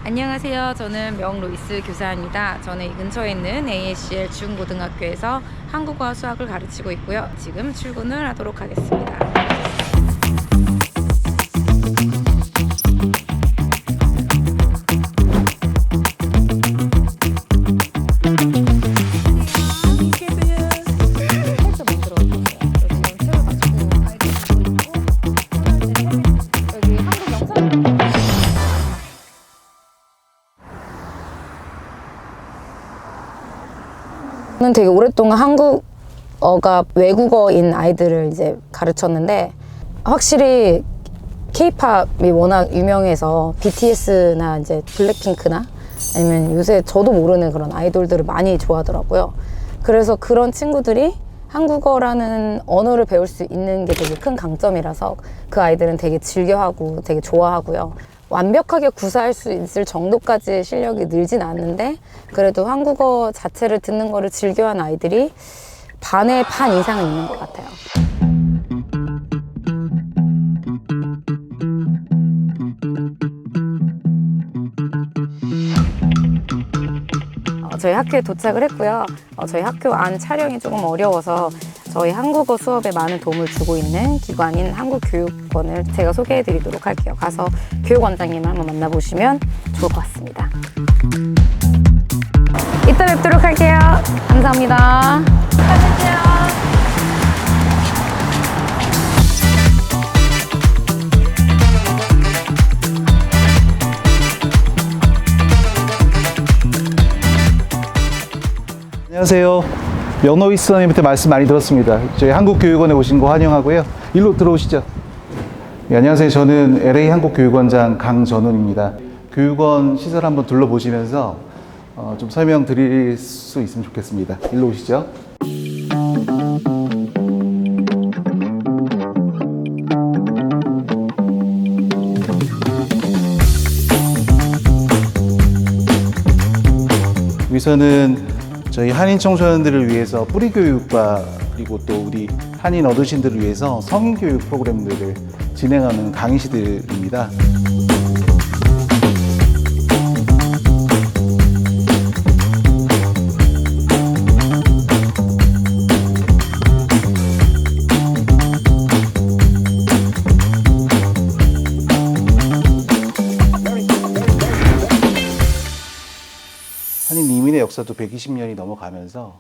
안녕하세요. 저는 명로이스 교사입니다. 저는 이 근처에 있는 ASCL 중고등학교에서 한국어와 수학을 가르치고 있고요. 지금 출근을 하도록 하겠습니다. 저는 되게 오랫동안 한국어가 외국어인 아이들을 이제 가르쳤는데, 확실히 K-팝이 워낙 유명해서 BTS나 이제 블랙핑크나 아니면 요새 저도 모르는 그런 아이돌들을 많이 좋아하더라고요. 그래서 그런 친구들이 한국어라는 언어를 배울 수 있는 게 되게 큰 강점이라서 그 아이들은 되게 즐겨하고 되게 좋아하고요. 완벽하게 구사할 수 있을 정도까지 실력이 늘진 않는데, 그래도 한국어 자체를 듣는 거를 즐겨하는 아이들이 반의 반 이상은 있는 것 같아요. 저희 학교에 도착을 했고요. 저희 학교 안 촬영이 조금 어려워서 저희 한국어 수업에 많은 도움을 주고 있는 기관인 한국교육원을 제가 소개해 드리도록 할게요. 가서 교육원장님을 한번 만나보시면 좋을 것 같습니다. 이따 뵙도록 할게요. 감사합니다. 안녕하세요. 안녕하세요. 명노이스 선생님한테 말씀 많이 들었습니다. 저희 한국교육원에 오신 거 환영하고요. 일로 들어오시죠. 네, 안녕하세요. 저는 LA 한국교육원장 강전훈입니다. 교육원 시설 한번 둘러보시면서 좀 설명 드릴 수 있으면 좋겠습니다. 일로 오시죠. 여기서는 저희 한인 청소년들을 위해서 뿌리교육과 그리고 또 우리 한인 어르신들을 위해서 성인교육 프로그램들을 진행하는 강의실들입니다. 한인 이민의 역사도 120년이 넘어가면서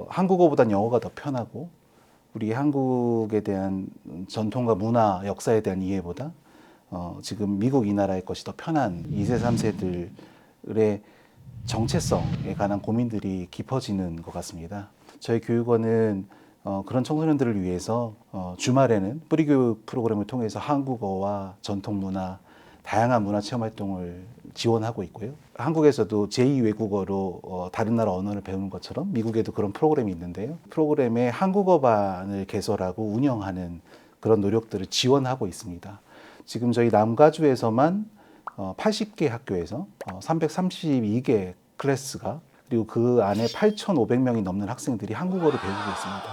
한국어보단 영어가 더 편하고, 우리 한국에 대한 전통과 문화, 역사에 대한 이해보다 지금 미국 이 나라의 것이 더 편한 2세, 3세들의 정체성에 관한 고민들이 깊어지는 것 같습니다. 저희 교육원은 그런 청소년들을 위해서 주말에는 뿌리교육 프로그램을 통해서 한국어와 전통 문화, 다양한 문화 체험 활동을 지원하고 있고요. 한국에서도 제2 외국어로 다른 나라 언어를 배우는 것처럼 미국에도 그런 프로그램이 있는데요. 프로그램에 한국어반을 개설하고 운영하는 그런 노력들을 지원하고 있습니다. 지금 저희 남가주에서만 80개 학교에서 332개 클래스가, 그리고 그 안에 8,500명이 넘는 학생들이 한국어를 배우고 있습니다.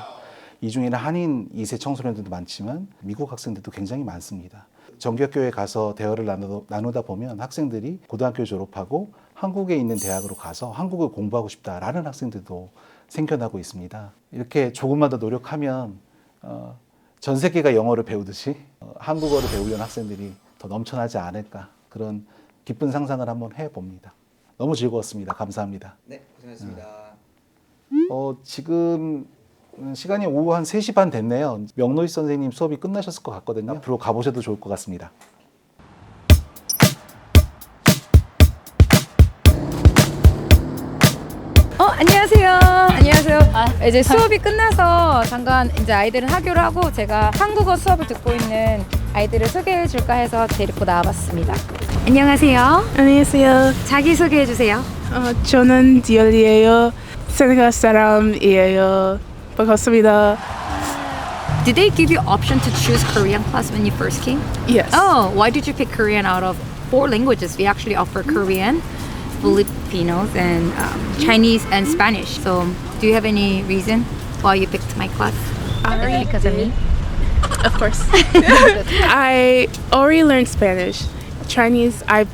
이 중에는 한인 2세 청소년들도 많지만 미국 학생들도 굉장히 많습니다. 정규학교에 가서 대화를 나누다 보면 학생들이 고등학교 졸업하고 한국에 있는 대학으로 가서 한국을 공부하고 싶다라는 학생들도 생겨나고 있습니다. 이렇게 조금만 더 노력하면 전 세계가 영어를 배우듯이 한국어를 배우려는 학생들이 더 넘쳐나지 않을까, 그런 기쁜 상상을 한번 해봅니다. 너무 즐거웠습니다. 감사합니다. 네, 고생하셨습니다. 지금 시간이 오후 한 3시 반 됐네요. 명노이스 선생님 수업이 끝나셨을 것 같거든요. 앞으로 가보셔도 좋을 것 같습니다. 안녕하세요. 안녕하세요. 이제 수업이 끝나서 잠깐 이제 아이들은 하교를 하고 제가 한국어 수업을 듣고 있는 아이들을 소개해 줄까 해서 데리고 나와봤습니다. 안녕하세요. 안녕하세요. 자기 소개해 주세요. 저는 디얼이에요. 세네갈 사람이에요. 반갑습니다. Did they give you option to choose Korean class when you first came? Yes. Oh, why did you pick Korean out of 4 languages? We actually offer Korean, Filipinos, and Chinese and Spanish. So, do you have any reason why you picked my class? Because of me? Of course. I already learned Spanish. Chinese, I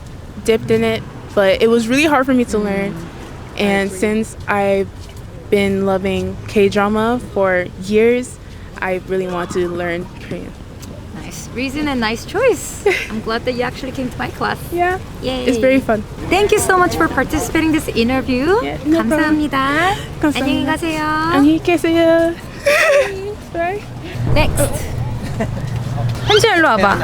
dipped in it but it was really hard for me to learn. And since I've been loving K-drama for years, I really want to learn Korean. Nice reason and nice choice. I'm glad that you actually came to my class. Yeah, Yay. it's very fun. Thank you so much for participating in this interview. Yeah, no 감사합니다. 감사합니다. 안녕히 가세요. 안녕히 계세요. Bye. Next. 현지 일로 와봐.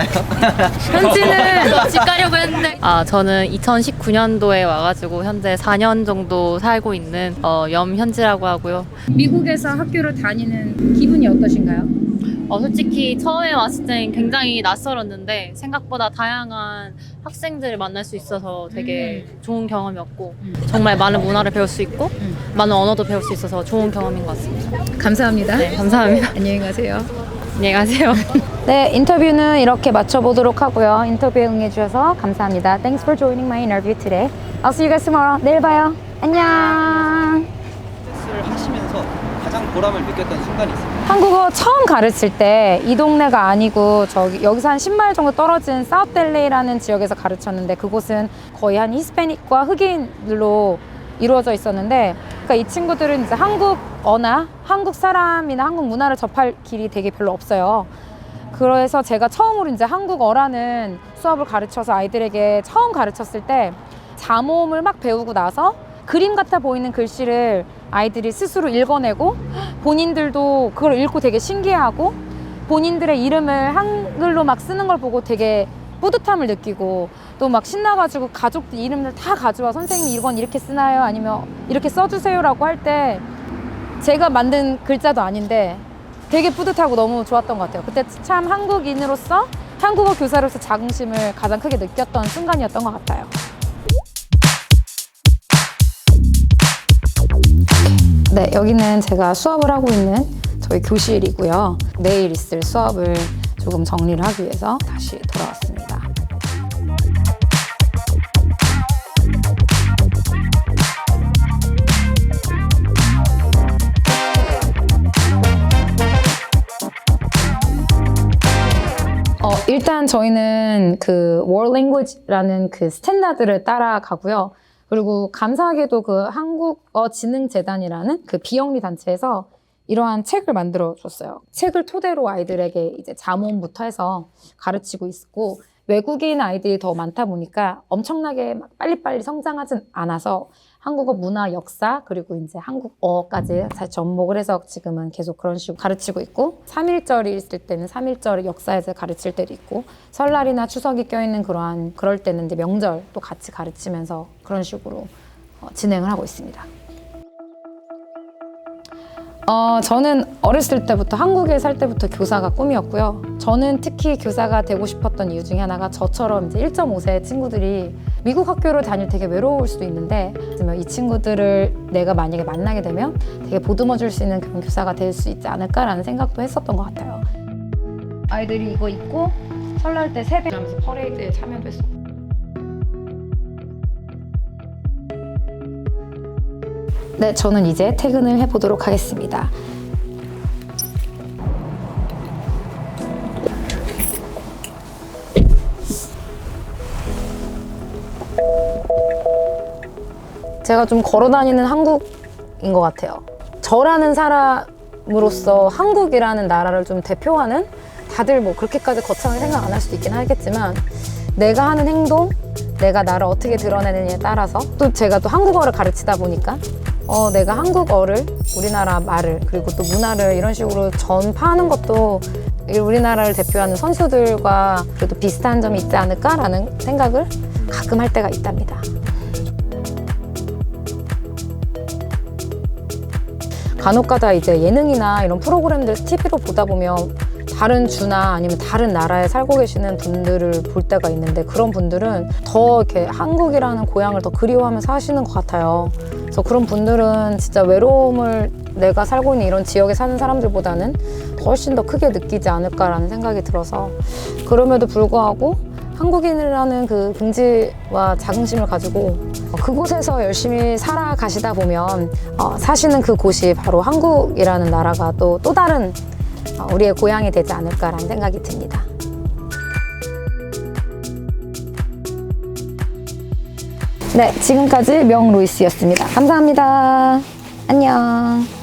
현지는 집 가려고 했는데 저는 2019년도에 와가지고 현재 4년 정도 살고 있는 염현지라고 하고요. 미국에서 학교를 다니는 기분이 어떠신가요? 솔직히 처음에 왔을 땐 굉장히 낯설었는데 생각보다 다양한 학생들을 만날 수 있어서 되게 좋은 경험이었고 정말 많은 문화를 배울 수 있고 많은 언어도 배울 수 있어서 좋은 경험인 것 같습니다. 감사합니다. 네, 감사합니다. 안녕히 가세요. 안녕히 가세요. 네, 인터뷰는 이렇게 마쳐보도록 하고요. 인터뷰에 응해주셔서 감사합니다. Thanks for joining my interview today. I'll see you guys tomorrow. 내일 봐요. 안녕. 를 하시면서 가장 보람을 느꼈던 순간이 있습니다. 한국어 처음 가르칠 때 이 동네가 아니고 여기서 한 10마일 정도 떨어진 사우스델레이라는 지역에서 가르쳤는데 그곳은 거의 한 히스패닉과 흑인들로 이루어져 있었는데 그러니까 이 친구들은 이제 한국어나 한국 사람이나 한국 문화를 접할 길이 되게 별로 없어요. 그래서 제가 처음으로 이제 한국어라는 수업을 가르쳐서 아이들에게 처음 가르쳤을 때 자모음을 막 배우고 나서 그림 같아 보이는 글씨를 아이들이 스스로 읽어내고 본인들도 그걸 읽고 되게 신기해하고 본인들의 이름을 한글로 막 쓰는 걸 보고 되게 뿌듯함을 느끼고 또 막 신나가지고 가족들 이름을 다 가져와 선생님 이건 이렇게 쓰나요? 아니면 이렇게 써주세요 라고 할 때 제가 만든 글자도 아닌데 되게 뿌듯하고 너무 좋았던 것 같아요. 그때 참 한국인으로서 한국어 교사로서 자긍심을 가장 크게 느꼈던 순간이었던 것 같아요. 네, 여기는 제가 수업을 하고 있는 저희 교실이고요. 내일 있을 수업을 조금 정리를 하기 위해서 다시 돌아왔습니다. 일단 저희는 그 World Language라는 그 스탠다드를 따라가고요. 그리고 감사하게도 그 한국어진흥재단이라는 그 비영리 단체에서 이러한 책을 만들어 줬어요. 책을 토대로 아이들에게 이제 자모음부터 해서 가르치고 있고 외국인 아이들이 더 많다 보니까 엄청나게 막 빨리빨리 성장하진 않아서 한국어 문화 역사 그리고 이제 한국어까지 잘 접목을 해서 지금은 계속 그런 식으로 가르치고 있고 3.1절이 있을 때는 3.1절 역사에서 가르칠 때도 있고 설날이나 추석이 껴있는 그럴 때는 이제 명절 또 같이 가르치면서 그런 식으로 진행을 하고 있습니다. 저는 어렸을 때부터 한국에 살 때부터 교사가 꿈이었고요. 저는 특히 교사가 되고 싶었던 이유 중에 하나가 저처럼 이제 1.5세 친구들이 미국 학교를 다닐 되게 외로울 수도 있는데 이 친구들을 내가 만약에 만나게 되면 되게 보듬어 줄 수 있는 그런 교사가 될 수 있지 않을까라는 생각도 했었던 것 같아요. 아이들이 이거 입고 설날 때 세배하면서 퍼레이드에 참여도 했어요. 네, 저는 이제 퇴근을 해보도록 하겠습니다. 제가 좀 걸어다니는 한국인 것 같아요. 저라는 사람으로서 한국이라는 나라를 좀 대표하는 다들 뭐 그렇게까지 거창하게 생각 안 할 수도 있긴 하겠지만 내가 하는 행동, 내가 나를 어떻게 드러내느냐에 따라서 또 제가 또 한국어를 가르치다 보니까 내가 한국어를 우리나라 말을 그리고 또 문화를 이런 식으로 전파하는 것도 우리나라를 대표하는 선수들과 그래도 비슷한 점이 있지 않을까라는 생각을 가끔 할 때가 있답니다. 간혹가다 이제 예능이나 이런 프로그램들 TV로 보다 보면 다른 주나 아니면 다른 나라에 살고 계시는 분들을 볼 때가 있는데 그런 분들은 더 이렇게 한국이라는 고향을 더 그리워하면서 사시는 것 같아요. 그래서 그런 분들은 진짜 외로움을 내가 살고 있는 이런 지역에 사는 사람들보다는 훨씬 더 크게 느끼지 않을까라는 생각이 들어서 그럼에도 불구하고 한국인이라는 그 긍지와 자긍심을 가지고 그곳에서 열심히 살아가시다 보면 사시는 그곳이 바로 한국이라는 나라가 또 다른 우리의 고향이 되지 않을까라는 생각이 듭니다. 네, 지금까지 명 로이스였습니다. 감사합니다. 안녕.